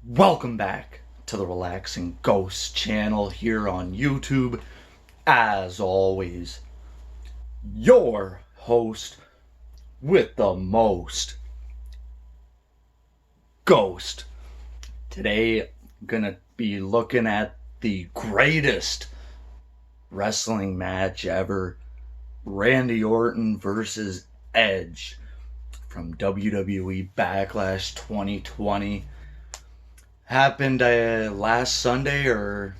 Welcome back to the Relaxing Ghost channel here on YouTube. As always, your host with the most, Ghost. Today, I'm gonna be looking at the greatest wrestling match ever, Randy Orton versus Edge from WWE Backlash 2020. Happened last Sunday or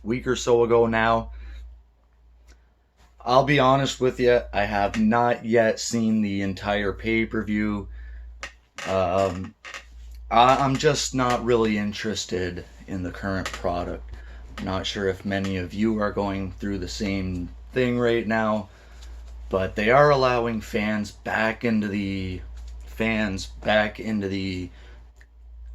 week or so ago now. I'll be honest with you, I have not yet seen the entire pay-per-view. I'm just not really interested in the current product. I'm not sure if many of you are going through the same thing right now, but they are allowing fans back into the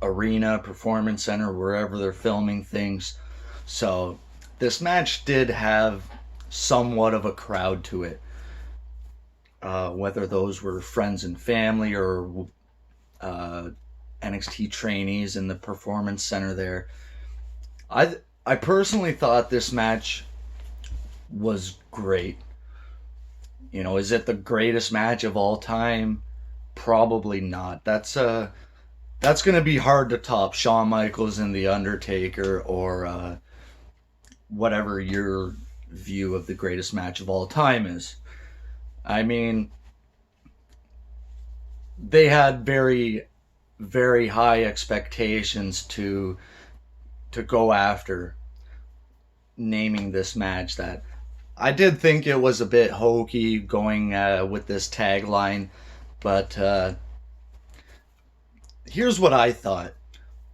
arena, performance center, wherever they're filming things. So this match did have somewhat of a crowd to it. Whether those were friends and family or NXT trainees in the performance center there. I personally thought this match was great. You know, is it the greatest match of all time? Probably not. That's going to be hard to top Shawn Michaels and The Undertaker or whatever your view of the greatest match of all time is. I mean, they had very, very high expectations to go after naming this match. That I did think it was a bit hokey going with this tagline, but here's what I thought.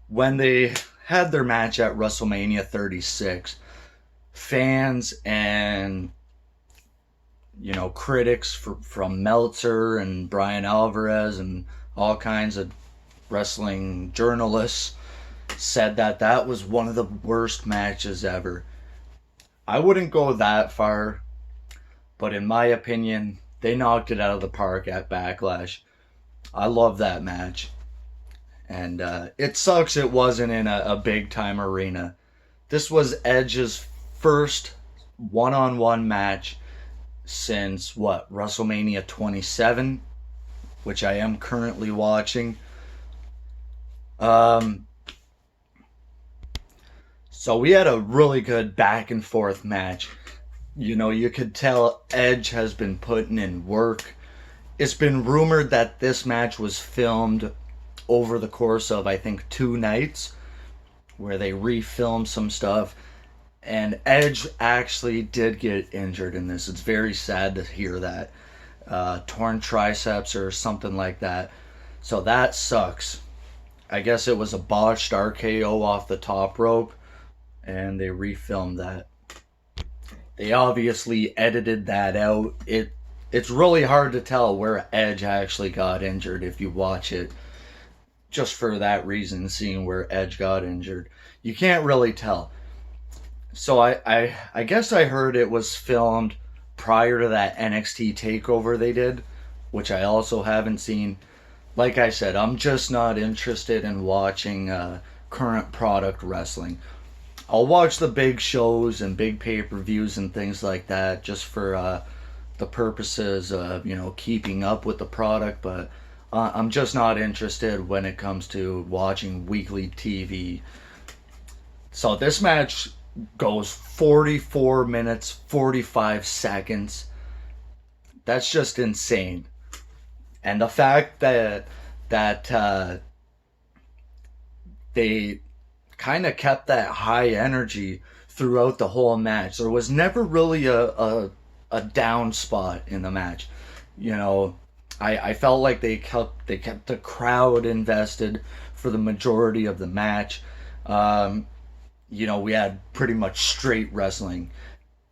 When they had their match at WrestleMania 36, fans and critics from Meltzer and Brian Alvarez and all kinds of wrestling journalists said that was one of the worst matches ever. I wouldn't go that far, but in my opinion, they knocked it out of the park at Backlash. I love that match. And it sucks it wasn't in a big time arena. This was Edge's first one-on-one match since WrestleMania 27, which I am currently watching. So we had a really good back and forth match. You could tell Edge has been putting in work. It's been rumored that this match was filmed over the course of, I think, 2 nights, where they refilmed some stuff. And Edge actually did get injured in this. It's very sad to hear that. Torn triceps or something like that. So that sucks. I guess it was a botched RKO off the top rope, and they refilmed that. They obviously edited that out. It's really hard to tell where Edge actually got injured if you watch it. Just for that reason, seeing where Edge got injured. You can't really tell. So I guess I heard it was filmed prior to that NXT takeover they did, which I also haven't seen. Like I said, I'm just not interested in watching current product wrestling. I'll watch the big shows and big pay-per-views and things like that just for the purposes of, keeping up with the product, but I'm just not interested when it comes to watching weekly TV. So this match goes 44 minutes, 45 seconds. That's just insane. And the fact that they kind of kept that high energy throughout the whole match. There was never really a down spot in the match. I felt like they kept the crowd invested for the majority of the match. We had pretty much straight wrestling.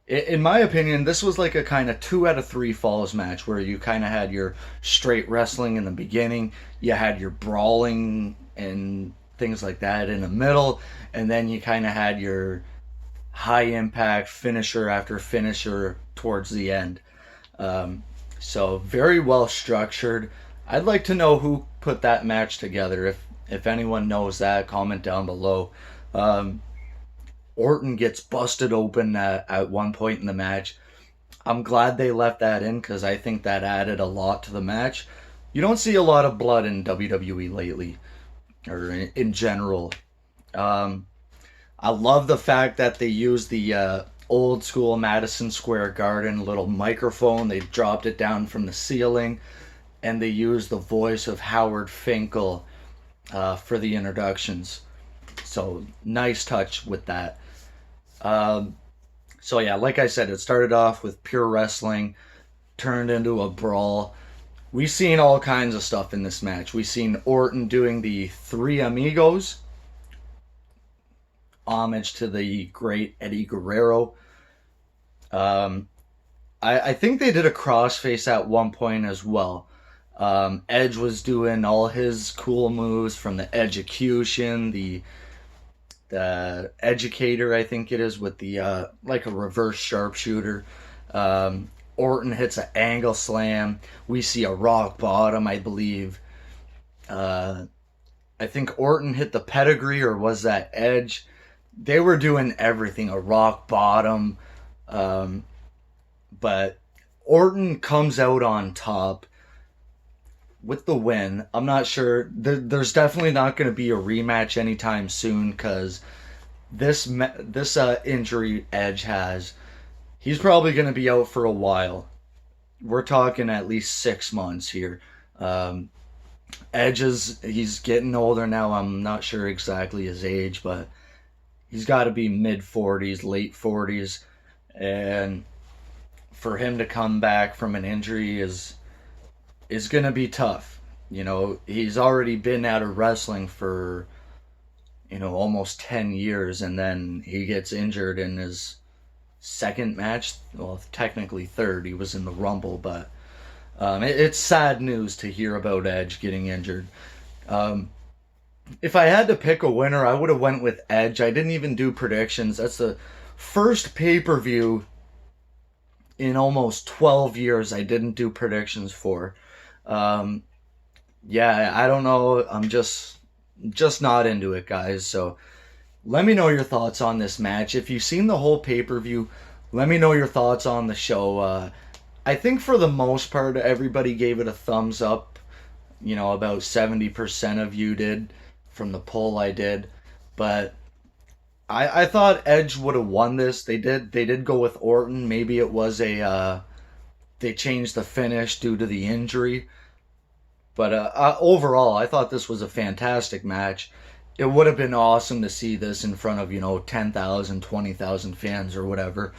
In my opinion, this was like a kind of 2 out of 3 falls match where you kind of had your straight wrestling in the beginning, you had your brawling and things like that in the middle, and then you kind of had your high impact finisher after finisher towards the end. So very well structured. I'd like to know who put that match together. If anyone knows that, comment down below. Um, Orton gets busted open at one point in the match. I'm glad they left that in because I think that added a lot to the match. You don't see a lot of blood in WWE lately, or in general. Um, I love the fact that they used the old school Madison Square Garden little microphone. They dropped it down from the ceiling, and they used the voice of Howard Finkel for the introductions. So nice touch with that. Um, so yeah, like I said, it started off with pure wrestling, turned into a brawl. We seen all kinds of stuff in this match. We seen Orton doing the Three Amigos, homage to the great Eddie Guerrero. Um, I think they did a crossface at one point as well. Edge was doing all his cool moves from the execution, the educator, I think it is, with the like a reverse sharpshooter. Orton hits an angle slam. We see a rock bottom, I believe. Uh, I think Orton hit the pedigree, or was that Edge? They were doing everything, a rock bottom. Um, but Orton comes out on top with the win. I'm not sure. There's definitely not going to be a rematch anytime soon because this injury Edge has, he's probably going to be out for a while. We're talking at least 6 months here. Um, Edge he's getting older now. I'm not sure exactly his age, but he's got to be mid 40s, late 40s, and for him to come back from an injury is going to be tough. You know, he's already been out of wrestling for, almost 10 years, and then he gets injured in his second match. Well, technically third. He was in the Rumble, but it's sad news to hear about Edge getting injured. Um, if I had to pick a winner, I would have went with Edge. I didn't even do predictions. That's the first pay-per-view in almost 12 years I didn't do predictions for. Um, yeah, I don't know. I'm just not into it, guys. So let me know your thoughts on this match. If you've seen the whole pay-per-view, let me know your thoughts on the show. I think for the most part, everybody gave it a thumbs up. About 70% of you did from the poll I did. But I thought Edge would have won this. They did go with Orton. Maybe it was they changed the finish due to the injury. But overall, I thought this was a fantastic match. It would have been awesome to see this in front of 10,000, 20,000 fans or whatever.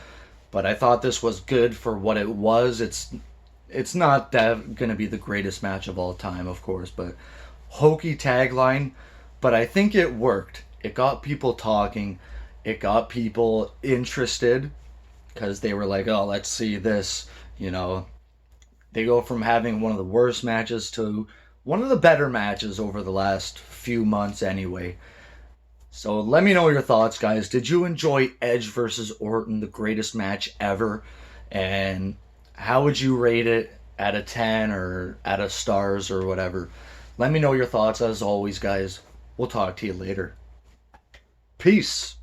But I thought this was good for what it was. It's not going to be the greatest match of all time, of course, but hokey tagline. But I think it worked. It got people talking. It got people interested because they were like, oh, let's see this. They go from having one of the worst matches to one of the better matches over the last few months anyway. So let me know your thoughts, guys. Did you enjoy Edge versus Orton, the greatest match ever? And how would you rate it out of 10 or out of stars or whatever? Let me know your thoughts as always, guys. We'll talk to you later. Peace.